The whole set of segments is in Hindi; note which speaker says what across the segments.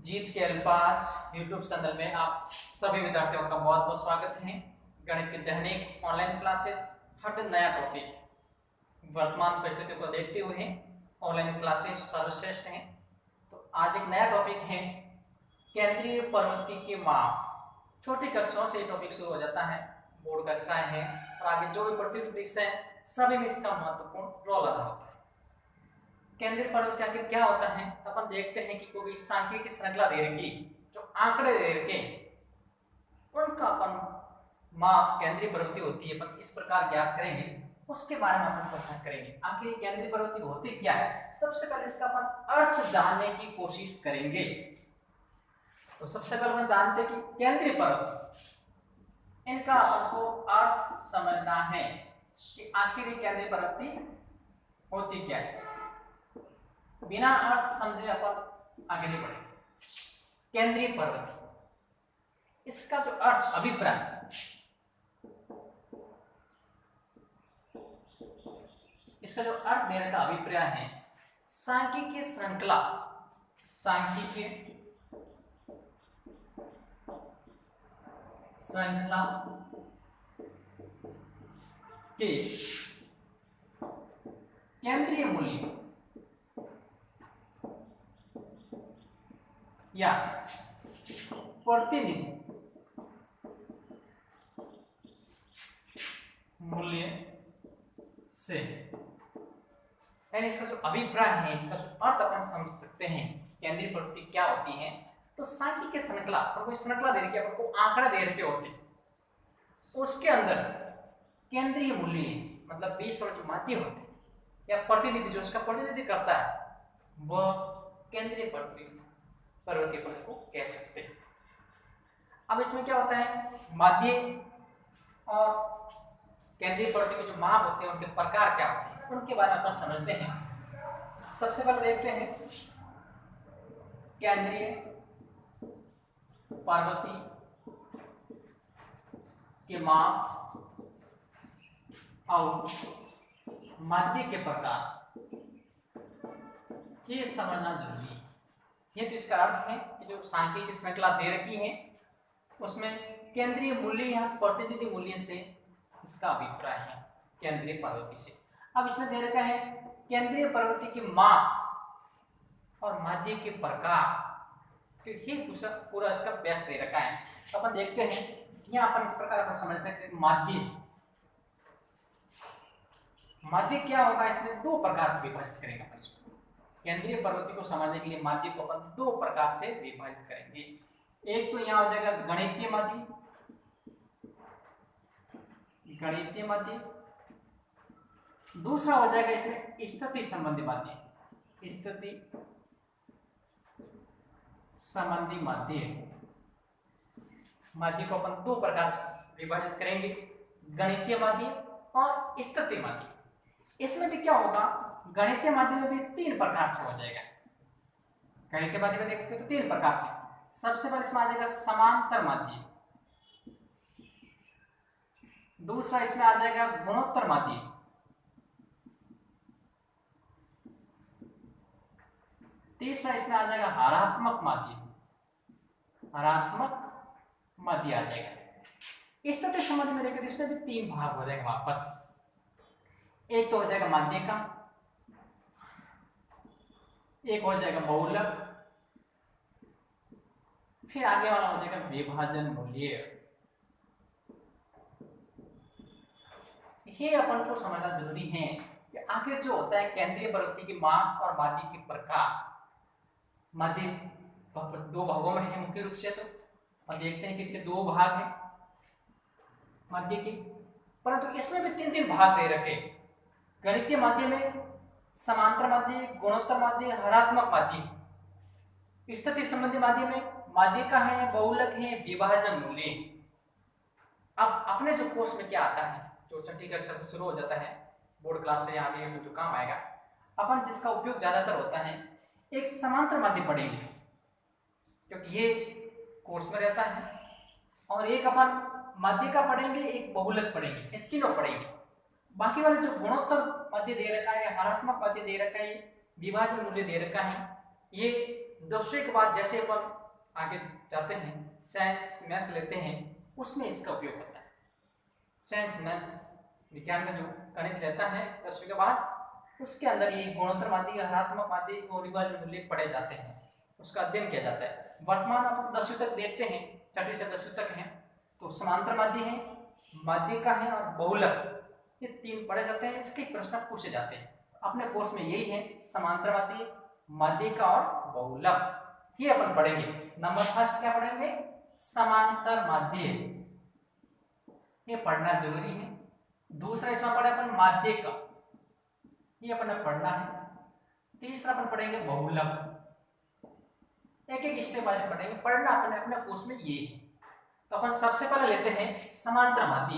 Speaker 1: जीत के अल्पाज यूट्यूब चैनल में आप सभी विद्यार्थियों का बहुत बहुत स्वागत है। गणित की दैनिक ऑनलाइन क्लासेस, हर दिन नया टॉपिक। वर्तमान परिस्थितियों को देखते हुए ऑनलाइन क्लासेस सर्वश्रेष्ठ हैं। तो आज एक नया टॉपिक है केंद्रीय प्रवृत्ति के माप। छोटी कक्षाओं से ये टॉपिक शुरू हो जाता है, बोर्ड कक्षाएं हैं और आगे जो भी प्रतियोगी परीक्षाएं हैं सभी में इसका महत्वपूर्ण रोल अदा होता है। केंद्रीय प्रवृत्ति आखिर क्या होता है? अपन देखते हैं कि कोई सांख्यिकी श्रृंखला दे रखी, जो आंकड़े दे रखे, उनका अपन माप केंद्रीय प्रवृत्ति होती है, अपन इस प्रकार ज्ञात करेंगे, उसके बारे में अपन चर्चा करेंगे। आखिर केंद्रीय प्रवृत्ति होती क्या है? सबसे पहले इसका अपन अर्थ जानने की कोशिश करेंगे। तो सबसे पहले अपन जानते हैं कि केंद्रीय प्रवृत्ति, इनका आपको अर्थ समझना है कि आखिर केंद्रीय प्रवृत्ति होती क्या है। बिना अर्थ समझे अपन आगे नहीं बढ़ेंगे। केंद्रीय प्रवृत्ति, इसका जो अर्थ अभिप्राय, इसका जो अर्थ देने का अभिप्राय है, सांख्यिकीय श्रृंखला, सांख्यिकीय श्रृंखला के केंद्रीय मूल्य या प्रतिनिधि मूल्य से, यानी इसका जो अभिप्राय है, इसका जो अर्थ अपन समझ सकते हैं केंद्रीय प्रवृत्ति क्या होती है। तो सांख्यिकीय श्रृंखला, अपन कोई श्रृंखला दे रखी है, अपन को आंकड़ा दे रखे होते हैं, उसके अंदर केंद्रीय मूल्य मतलब 20 और जो माध्य होते हैं या प्रतिनिधि जो उसका प्रतिनिधि करता है, वह केंद्रीय प्रवृत्ति पर इसको कह सकते हैं। अब इसमें क्या होता है, माध्य और केंद्रीय प्रवृत्ति के जो माप होते हैं, उनके प्रकार क्या होते हैं, उनके बारे में अपन समझते हैं। सबसे पहले देखते हैं केंद्रीय प्रवृत्ति के माप और माध्य के प्रकार, ये समझना जरूरी है। ये तो इसका अर्थ है कि जो सांख्यिकीय श्रृंखला दे रखी है, उसमें केंद्रीय मूल्य या प्रतिनिधि मूल्य से इसका अभिप्राय है केंद्रीय प्रवृत्ति से। अब इसमें दे रखा है केंद्रीय प्रवृत्ति के माप और माध्य के प्रकार, क्योंकि पूरा इसका व्यास दे रखा है। तो अपन देखते हैं यहाँ अपन इस प्रकार अपन समझते हैं कि माध्य क्या होगा। इसमें दो प्रकार से विभाजित करेंगे अपन इसको। केंद्रीय प्रवृत्ति को समझने के लिए माध्य को अपन दो प्रकार से विभाजित करेंगे। एक तो यहाँ हो जाएगा गणितीय माध्य, गणितीय माध्य। दूसरा हो जाएगा इसमें स्थिति संबंधी माध्य, स्थिति संबंधी माध्य। माध्य को अपन दो प्रकार से विभाजित करेंगे, गणितीय माध्य और स्थिति माध्य। इसमें भी क्या होगा, गणितीय माध्य में भी तीन प्रकार से हो जाएगा। गणितीय माध्य में देखते तो तीन प्रकार से। सबसे पहले इसमें आ जाएगा समांतर माध्य, दूसरा इसमें आ जाएगा गुणोत्तर माध्य, तीसरा इसमें आ जाएगा हरात्मक माध्य, हरात्मक माध्य आ जाएगा। स्थिति संबंधी में देखते इसमें भी तीन भाग हो जाएगा वापस। एक तो हो जाएगा माध्य का, एक हो जाएगा बहुलक, फिर आगे वाला हो जाएगा विभाजन मूल्य। ये अपन को समझना जरूरी है कि आखिर जो होता है केंद्रीय प्रवृत्ति की माप और माध्य के प्रकार। माध्य दो भागों में है मुख्य रूप से, तो हम देखते हैं कि इसके दो भाग हैं माध्य के, परंतु इसमें भी तीन तीन भाग दे रखे। गणितीय माध्य में समांतर माध्य, गुणोत्तर माध्य, हरात्मक माध्य। स्थिति संबंधी माध्य में माध्य का है, बहुलक है, विभाजन मूल्य। अब अपने जो कोर्स में क्या आता है, जो छठी कक्षा से शुरू हो जाता है, बोर्ड क्लास से आगे जो काम आएगा, अपन जिसका उपयोग ज्यादातर होता है, एक समांतर माध्य पढ़ेंगे क्योंकि ये कोर्स में रहता है, और एक अपन माध्य का पढ़ेंगे, एक बहुलक पढ़ेंगे, ये तीनों पढ़ेंगे। बाकी वाले जो गुणोत्तर माध्य दे रखा है, हरात्मक माध्य दे रखा है, विभाजन मूल्य दे रखा है, ये दसवीं के बाद जैसे अपन आगे जाते हैं साइंस मैथ्स लेते हैं उसमें इसका उपयोग होता है। साइंस मैथ्स विज्ञान का जो गणित लेता है 10वीं के बाद उसके अंदर ये गुणोत्तरवादी हरात्मक वादी और विभाज्य मूल्य पढ़े जाते हैं, उसका अध्ययन किया जाता है। वर्तमान अपन 10वीं तक देखते हैं, 6वीं से 10वीं तक है तो समांतर माध्य है, माध्यिका है और बहुलक, ये 3 पढ़े जाते हैं। इसके प्रश्न पूछे जाते हैं अपने कोर्स में, यही है समांतर माध्य, माध्यिका और बहुलक, ये अपन पढ़ेंगे। नंबर फर्स्ट क्या पढ़ेंगे? समांतर माध्य, ये पढ़ना जरूरी है। दूसरा इसमें पढ़े अपन माध्यिका, ये अपन ने पढ़ना है। तीसरा अपन पढ़ेंगे बहुलक, एक एक स्टेप वाइज पढ़ेंगे, पढ़ना अपने अपने कोर्स में ये है। तो अपन सबसे पहले लेते हैं समांतर माध्य।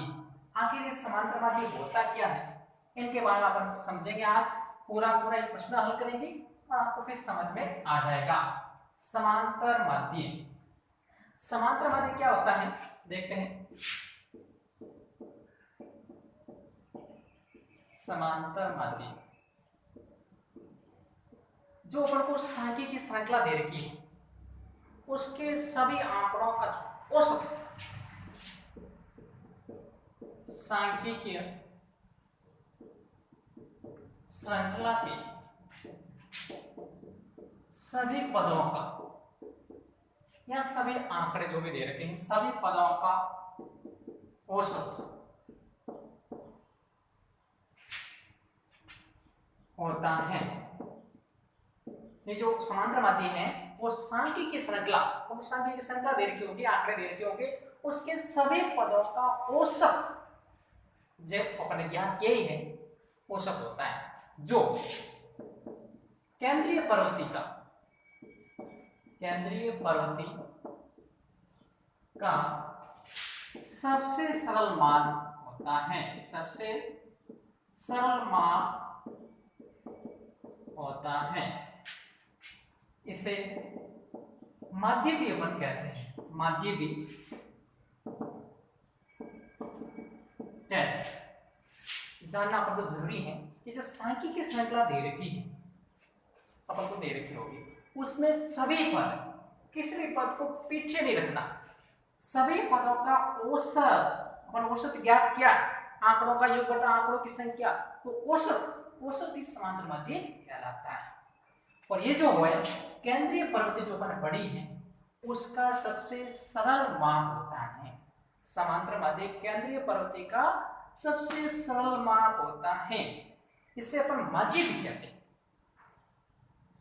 Speaker 1: आखिर ये समांतर माध्य होता क्या है, इनके बारे में अपन समझेंगे आज। पूरा पूरा एक प्रश्न हल करेंगे और आपको फिर समझ में आ जाएगा। समांतर माध्य, समांतर माध्य क्या होता है देखते हैं। समांतर माध्य जो अपन को सांख्यिकी की श्रृंखला दे रखी है उसके सभी आंकड़ों का औसत, सांख्यिकीय श्रृंखला के सभी पदों का या सभी आंकड़े जो भी दे रखे हैं सभी पदों का औसत होता है। ये जो समांतर माध्य है वो सांख्यिकीय श्रृंखला, वो सांख्यिकीय श्रृंखला दे रखी होगी, आंकड़े दे रखे होंगे, उसके सभी पदों का औसत जो अपने ज्ञान किया ही है औसत होता है, जो केंद्रीय प्रवृत्ति का, केंद्रीय प्रवृत्ति का सबसे सरल मान होता है, सबसे सरल मान होता है। इसे माध्य भी अपन कहते हैं, माध्य भी कहते हैं। जानना अपन को जरूरी है कि जो सांख्यिकीय श्रृंखला दे रखी है अपन को दे रखी होगी उसमें सभी पद, किसी भी पद को पीछे नहीं रखना, सभी पदों का औसत, अपन औसत ज्ञात किया, आंकड़ों का योग बटा आंकड़ों की संख्या, तो औसत इस समांतर माध्य कहलाता है। और ये जो है केंद्रीय प्रवृत्ति जो अपन पढ़ी है उसका सबसे सरल मान होता है। समांतर माध्य केंद्रीय प्रवृत्ति का सबसे सरल मान होता है, इसे अपन माध्य भी कहते हैं,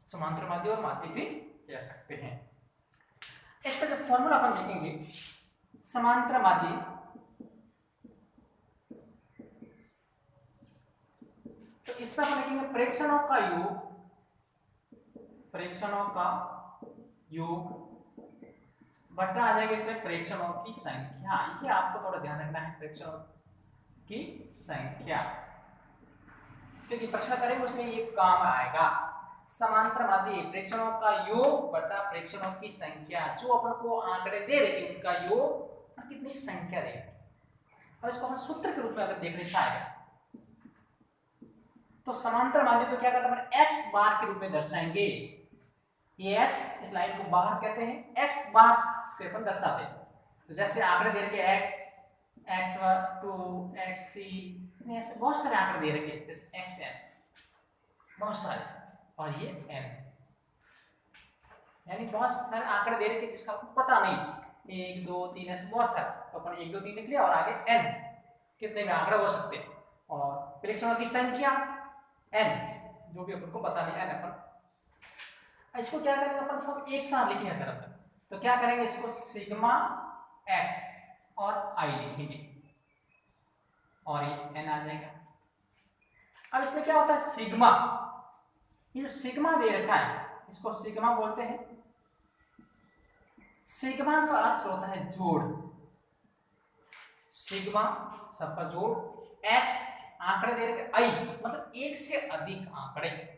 Speaker 1: समांतर माध्य और माध्य भी कह सकते हैं। इसका जब फॉर्मूला अपन देखेंगे समांतर माध्य, तो इसमें अपन लिखेंगे प्रेक्षणों का योग, प्रेक्षणों का योग बटा आ जाएगा इसमें प्रेक्षणों की संख्या। ये आपको थोड़ा ध्यान रखना है, प्रेक्षणों की संख्या, क्योंकि प्रश्न करेंगे उसमें ये काम आएगा। समांतर माध्य प्रेक्षणों का योग बटा प्रेक्षणों की संख्या, जो अपन को आंकड़े दे रहे उनका योग और कितनी संख्या दे रही, और इसको हम सूत्र के रूप में अगर देखने से आएगा तो समांतर माध्य को क्या करते हैं एक्स बार के रूप में दर्शाएंगे। ये एक्स, इस लाइन को बार कहते हैं, एक्स बार से अपन दर्शाते हैं। तो जैसे आंकड़े दे रखे एक्स, x1, 2, x3, ऐसे बहुत सारे आंकड़े दे रखे, xn बहुत सारे, और ये n, यानी बहुत सारे आंकड़े दे रखे जिसका आपको पता नहीं, 1 2 3 ऐसे बहुत सारे, तो अपन 1 2 3 लिख लिया और आगे n कितने में आंकड़े हो सकते हैं, और प्रेक्षणों की संख्या n जो भी अपन को पता नहीं, n अपन इसको क्या करेंगे अपन सब एक साथ लिखेंगे। अगर अपन तो क्या करेंगे, इसको सिग्मा x और i लिखेंगे और ये n आ जाएगा। अब इसमें क्या होता है सिग्मा, ये सिग्मा दे रखा है इसको सिग्मा बोलते हैं। सिग्मा का अर्थ होता है जोड़, सिग्मा सबका जोड़, x आंकड़े दे रखे, i मतलब एक से अधिक आंकड़े,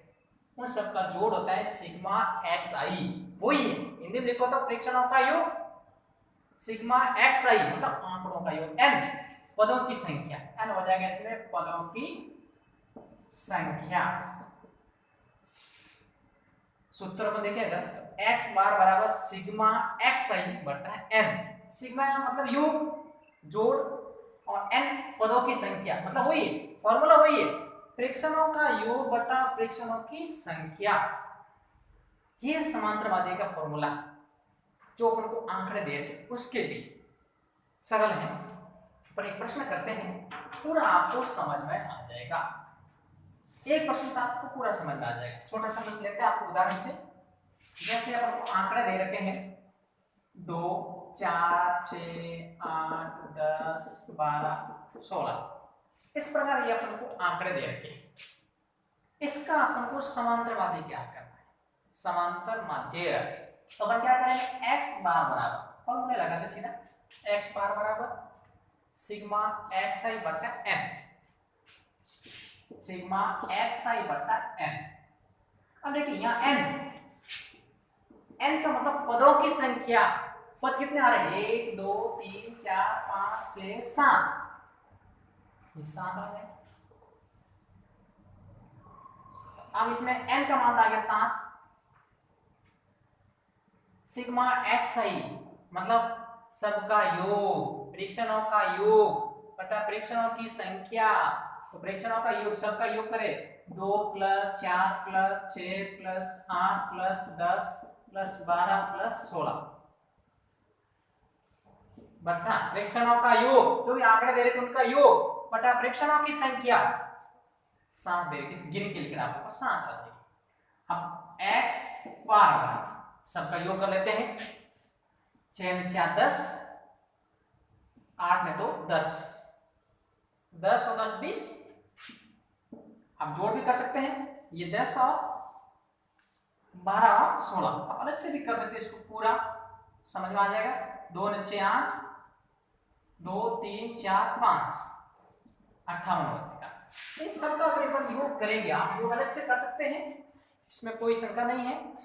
Speaker 1: उन सबका जोड़ होता है सिग्मा एक्स आई। वही है हिंदी में लिखो तो प्रेक्षणों का योग सिग्मा एक्स आई मतलब आंकड़ों का योग, n पदों की संख्या, n हो जाएगा इसमें पदों की संख्या। सूत्र अपन देखें अगर तो एक्स बार बराबर सिग्मा एक्स आई बटा एन। सिग्मा मतलब योग जोड़ और एन पदों की संख्या, मतलब वही है फॉर्मूला, वही है प्रेक्षणों का योग बटा प्रेक्षणों की संख्या। ये समांतरवादी का फॉर्मूला जो अपन को आंकड़े दे रखे उसके लिए सरल है। पर एक प्रश्न करते हैं, पूरा आपको समझ में आ जाएगा। एक प्रश्न से आपको पूरा समझ में आ जाएगा। छोटा सा प्रश्न लेते हैं आपको उदाहरण से। जैसे आपको आंकड़े दे रखे हैं 2 4 6 8 10 12 16, इस प्रकार ये अपन को आंकड़े दे रखे हैं। इसका अपन को समांतरवादी क्या करना है, समांतर माध्य। तो अपन क्या करेंगे, एक्स बार बराबर फॉर्मूला लगाते सीधा, एक्स बार बराबर सिग्मा एक्स आई बटा एन, सिग्मा एक्स आई बटा एन। अब देखिए यहाँ एन, एन का मतलब पदों की संख्या। पद कितने आ रहे हैं, 1 2 3 4 5 6 7, ये 7 आ गए। अब इसमें n का मान आ गया 7। सिग्मा एक्स आई मतलब सबका योग, प्रेक्षणों का योग बटा प्रेक्षणों की संख्या। तो प्रेक्षणों का योग, सबका योग करे 2 + 4 + 6 + 8 + 10 + 12 + 16 बटा प्रेक्षणों का योग, जो भी आंकड़े दे रहे उनका योग बटा प्रेक्षणों की संख्या। 7 दे रहे, गिन के लिखना आपको 7 आ जाएगी। अब x बार सबका योग कर लेते हैं, 6 में 4 10, 8 में 2 10, 10 और 10 20। आप जोड़ भी कर सकते हैं, ये 10 और 12 और 16, आप अलग से भी कर सकते हैं, इसको पूरा समझ में आ जाएगा। 2 ने 6 8, 2 3 4 5 58 हो जाएगा। इन सबका अगर अपन योग करेंगे, आप योग अलग से कर सकते हैं, इसमें कोई शंका नहीं है।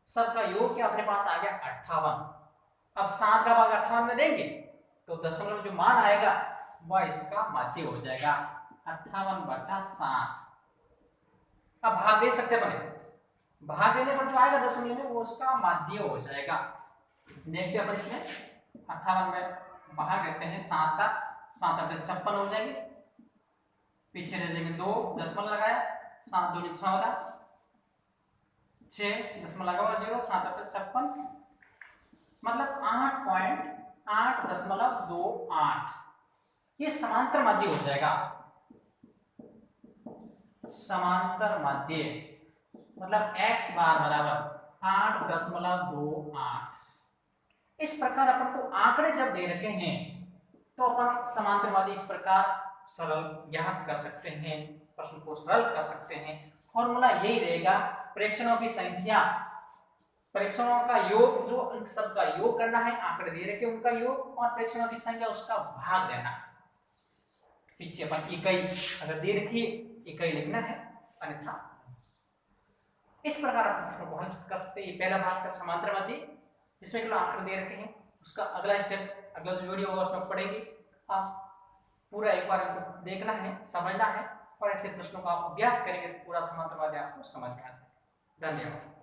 Speaker 1: सबका योग क्या अपने पास आ गया 58। अब 7 का भाग 58 में देंगे तो दशमलव जो मान आएगा वह इसका माध्य हो जाएगा, 58/7। अब भाग दे सकते बने, भाग देने पर जो आएगा दशमलव में वो उसका माध्य हो जाएगा। देखिए अपन इसमें 58 में भाग देते हैं 7 का, 7 8 56 हो जाएगी। पीछे रह जाएंगे 2 दशमलव लगाया, 7 2 6 होगा, 6 दशमलव लगा हुआ 0, 7 8 56 मतलब 8.828। ये समांतर माध्य हो जाएगा। समांतर माध्य मतलब x बार बराबर 8.28। इस प्रकार अपन को आंकड़े जब दे रखे हैं तो अपन समांतरवादी इस प्रकार सरल ज्ञात कर सकते हैं, प्रश्न को सरल कर सकते हैं। फॉर्मूला यही रहेगा, प्रेक्षणों की संख्या, प्रेक्षणों का योग, जो सबका योग करना है, आंकड़े दे रखे उनका योग, और प्रेक्षणों की संख्या उसका भाग देना। पीछे अपन इकाई अगर दे रखी इकाई लिखना है, अन्यथा इस प्रकार आप प्रश्नों को हल कर सकते हैं। ये पहला भाग था समांतरवादी, जिसमें केवल आंकड़े दे रखे हैं। उसका अगला स्टेप, अगला जो वीडियो होगा उसमें पढ़ेंगे। आप पूरा एक बार इनको देखना है, समझना है, और ऐसे प्रश्नों का आप अभ्यास करेंगे तो पूरा समांतरवादी आपको समझ में आ जाएगा। धन्यवाद।